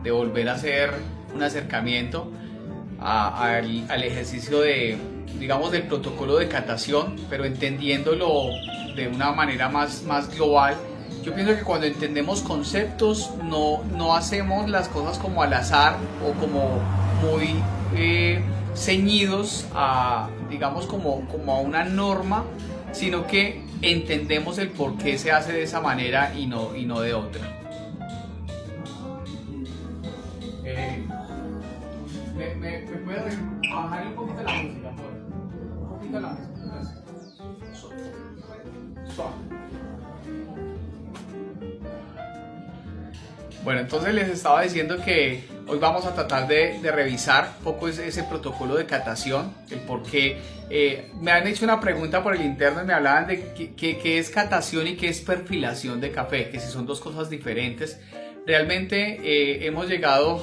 de volver a hacer un acercamiento al ejercicio de, digamos, del protocolo de catación, pero entendiéndolo de una manera más global. Yo pienso que cuando entendemos conceptos no hacemos las cosas como al azar o como muy ceñidos a, digamos, como a una norma, sino que entendemos el por qué se hace de esa manera y no de otra. ¿Me puedes bajar un poquito la música? Un poquito la música. Suave. Bueno, entonces les estaba diciendo que hoy vamos a tratar de revisar un poco ese protocolo de catación, el por qué. Me han hecho una pregunta por el interno y me hablaban de qué es catación y qué es perfilación de café, que si son dos cosas diferentes. Realmente hemos llegado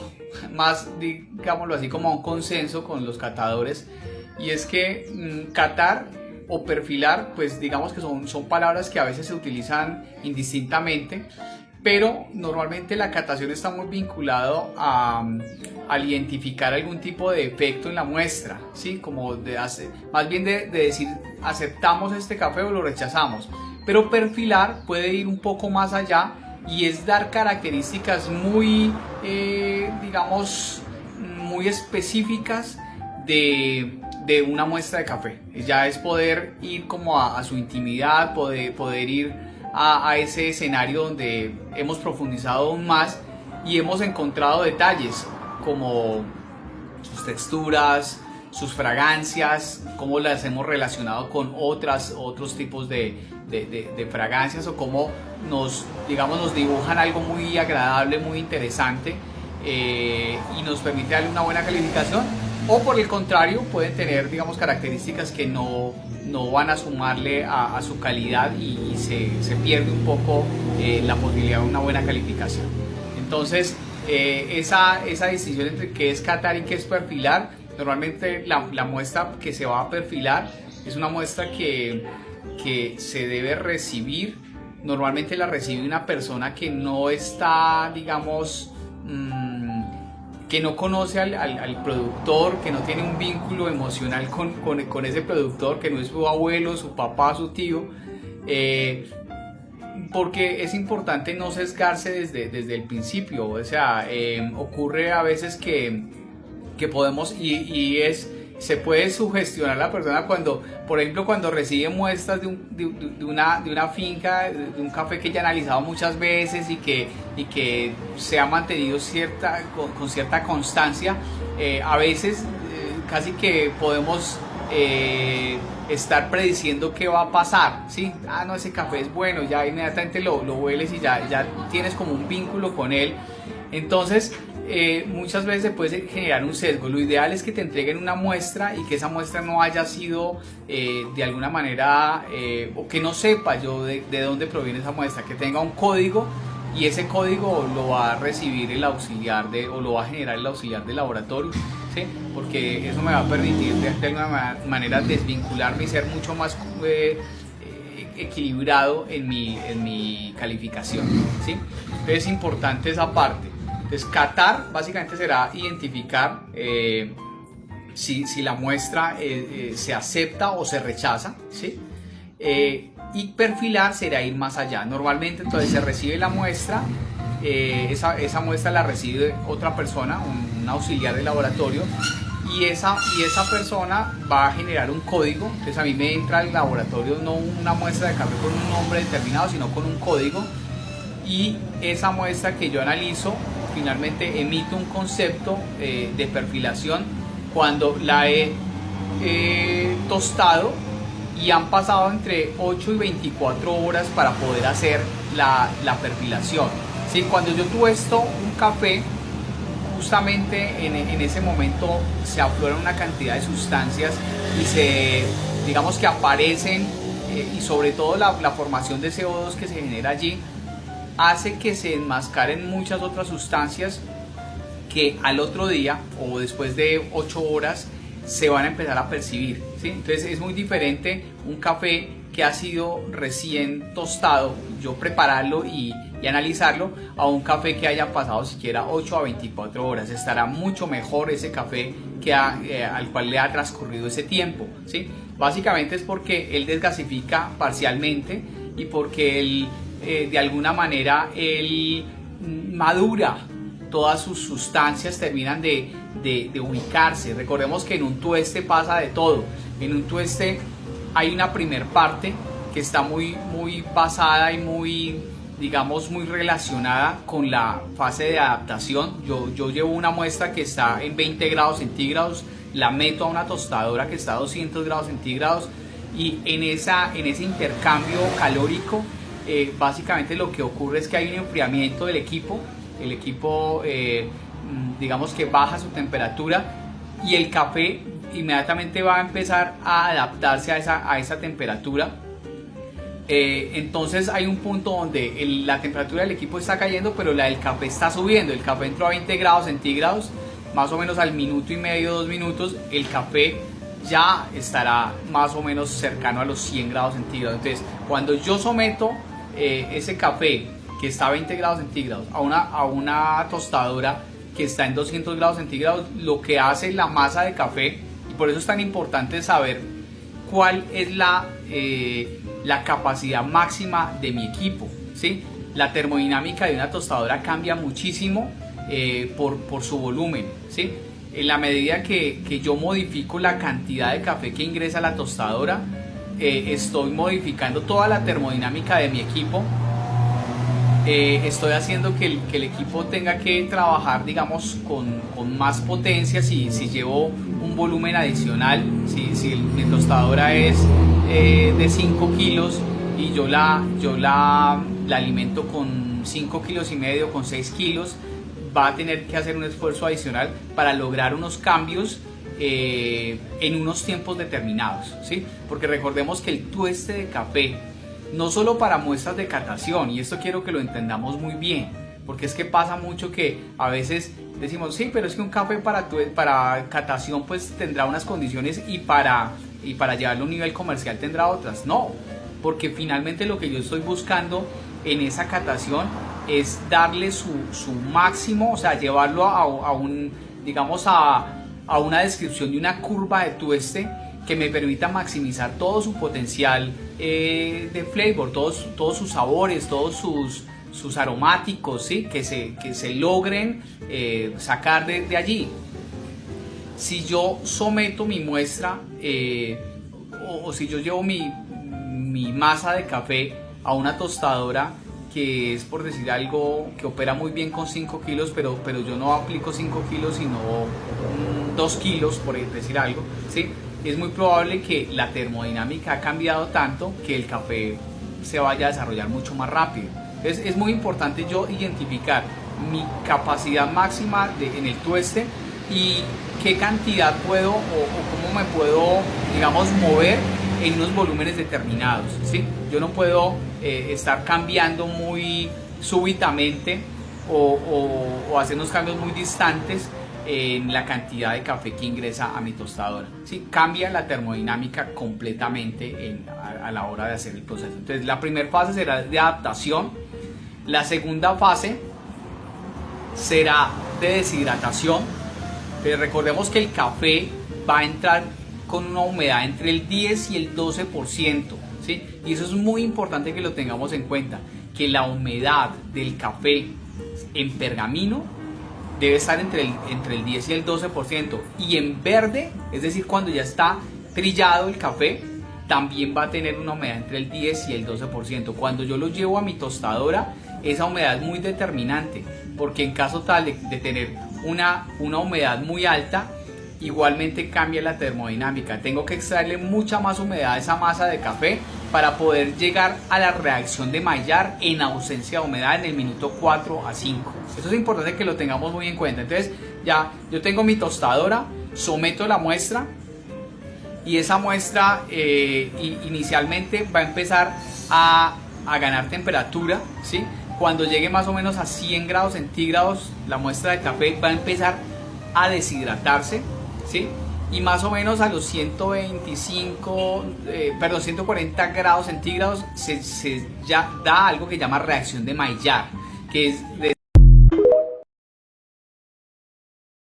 más, digámoslo así, como a un consenso con los catadores, y es que catar o perfilar, pues digamos que son palabras que a veces se utilizan indistintamente, pero normalmente la catación está muy vinculado al identificar algún tipo de efecto en la muestra, ¿sí? Como más bien de decir aceptamos este café o lo rechazamos, pero perfilar puede ir un poco más allá y es dar características muy, digamos, muy específicas de una muestra de café. Ya es poder ir como a su intimidad, poder ir a ese escenario donde hemos profundizado aún más y hemos encontrado detalles como sus texturas, sus fragancias, cómo las hemos relacionado con otros tipos de fragancias, o cómo nos dibujan algo muy agradable, muy interesante, y nos permite darle una buena calificación, o por el contrario pueden tener, digamos, características que no van a sumarle a su calidad y se pierde un poco la posibilidad de una buena calificación. Entonces esa distinción entre qué es catar y qué es perfilar, normalmente la muestra que se va a perfilar es una muestra que se debe recibir. Normalmente la recibe una persona que no está, digamos, que no conoce al productor, que no tiene un vínculo emocional con ese productor, que no es su abuelo, su papá, su tío, porque es importante no sesgarse desde el principio. O sea, ocurre a veces que podemos se puede sugestionar a la persona cuando, por ejemplo, cuando recibe muestras de una finca, de un café que ya ha analizado muchas veces y que se ha mantenido con cierta constancia. A veces casi que podemos estar prediciendo qué va a pasar, ¿sí? No, ese café es bueno, ya inmediatamente lo hueles y ya tienes como un vínculo con él. Entonces muchas veces se puede generar un sesgo. Lo ideal es que te entreguen una muestra y que esa muestra no haya sido de alguna manera, o que no sepa yo de dónde proviene esa muestra, que tenga un código, y ese código lo va a recibir el auxiliar o lo va a generar el auxiliar de laboratorio, ¿sí? Porque eso me va a permitir de alguna manera desvincularme y ser mucho más equilibrado en mi calificación, ¿sí? Entonces es importante esa parte. Entonces, catar básicamente será identificar si la muestra se acepta o se rechaza, ¿sí? Y perfilar será ir más allá. Normalmente entonces se recibe la muestra, esa muestra la recibe otra persona, un auxiliar de laboratorio, y esa persona va a generar un código. Entonces a mí me entra al laboratorio no una muestra de café con un nombre determinado, sino con un código, y esa muestra que yo analizo finalmente emite un concepto de perfilación cuando la he tostado y han pasado entre 8 y 24 horas para poder hacer la perfilación, ¿sí? Cuando yo tuesto un café, justamente en ese momento se afloran una cantidad de sustancias y digamos que aparecen, y sobre todo la formación de CO2 que se genera allí hace que se enmascaren muchas otras sustancias que al otro día o después de 8 horas se van a empezar a percibir, ¿sí? Entonces es muy diferente un café que ha sido recién tostado, yo prepararlo y y analizarlo a un café que haya pasado siquiera 8 a 24 horas. Estará mucho mejor ese café que al cual le ha transcurrido ese tiempo, ¿sí? Básicamente es porque él desgasifica parcialmente y porque él, de alguna manera, él madura. Todas sus sustancias terminan de ubicarse. Recordemos que en un tueste pasa de todo. En un tueste hay una primer parte que está muy basada y muy, digamos, muy relacionada con la fase de adaptación. Yo llevo una muestra que está en 20 grados centígrados, la meto a una tostadora que está a 200 grados centígrados y en ese intercambio calórico básicamente lo que ocurre es que hay un enfriamiento del equipo. El equipo digamos que baja su temperatura y el café inmediatamente va a empezar a adaptarse a esa temperatura. Entonces hay un punto donde la temperatura del equipo está cayendo, pero la del café está subiendo. El café entró a 20 grados centígrados, más o menos al minuto y medio, 2 minutos, el café ya estará más o menos cercano a los 100 grados centígrados. Entonces, cuando yo someto ese café que está a 20 grados centígrados a una tostadora que está en 200 grados centígrados, lo que hace la masa de café, y por eso es tan importante saber cuál es la capacidad máxima de mi equipo, ¿sí? La termodinámica de una tostadora cambia muchísimo por su volumen, ¿sí? En la medida que yo modifico la cantidad de café que ingresa a la tostadora, estoy modificando toda la termodinámica de mi equipo. Estoy haciendo que el equipo tenga que trabajar, digamos, con más potencia si llevo un volumen adicional. Si mi tostadora es de 5 kilos y yo la alimento con 5 kilos y medio, con 6 kilos, va a tener que hacer un esfuerzo adicional para lograr unos cambios en unos tiempos determinados, ¿sí? Porque recordemos que el tueste de café, no solo para muestras de catación, y esto quiero que lo entendamos muy bien, porque es que pasa mucho que a veces decimos, sí, pero es que un café para catación pues tendrá unas condiciones y para llevarlo a un nivel comercial tendrá otras. No, porque finalmente lo que yo estoy buscando en esa catación es darle su máximo, o sea, llevarlo a una descripción de una curva de tueste que me permita maximizar todo su potencial de flavor, todos sus sabores, todos sus aromáticos, ¿sí? que se logren sacar de allí. Si yo someto mi muestra o si yo llevo mi masa de café a una tostadora que es, por decir algo, que opera muy bien con 5 kilos, pero yo no aplico 5 kilos sino 2 kilos, por decir algo, ¿sí? Es muy probable que la termodinámica ha cambiado tanto que el café se vaya a desarrollar mucho más rápido. Entonces es muy importante yo identificar mi capacidad máxima en el tueste y qué cantidad puedo o cómo me puedo, digamos, mover en unos volúmenes determinados, ¿sí? Yo no puedo estar cambiando muy súbitamente o hacer unos cambios muy distantes en la cantidad de café que ingresa a mi tostadora, ¿sí? Cambia la termodinámica completamente a la hora de hacer el proceso. Entonces la primera fase será de adaptación, la segunda fase será de deshidratación. Pero recordemos que el café va a entrar con una humedad entre el 10 y el 12%, ¿sí? Y eso es muy importante que lo tengamos en cuenta, que la humedad del café en pergamino debe estar entre el 10 y el 12%, y en verde, es decir, cuando ya está trillado el café, también va a tener una humedad entre el 10 y el 12%. Cuando yo lo llevo a mi tostadora, esa humedad es muy determinante, porque en caso tal de tener una humedad muy alta, igualmente cambia la termodinámica. Tengo que extraerle mucha más humedad a esa masa de café para poder llegar a la reacción de Maillard en ausencia de humedad en el minuto 4 a 5. Eso es importante que lo tengamos muy en cuenta. Entonces ya yo tengo mi tostadora, someto la muestra y esa muestra inicialmente va a empezar a ganar temperatura, ¿sí? Cuando llegue más o menos a 100 grados centígrados, la muestra de café va a empezar a deshidratarse, ¿sí? y más o menos a los 140 grados centígrados se ya da algo que llama reacción de Maillard, que es de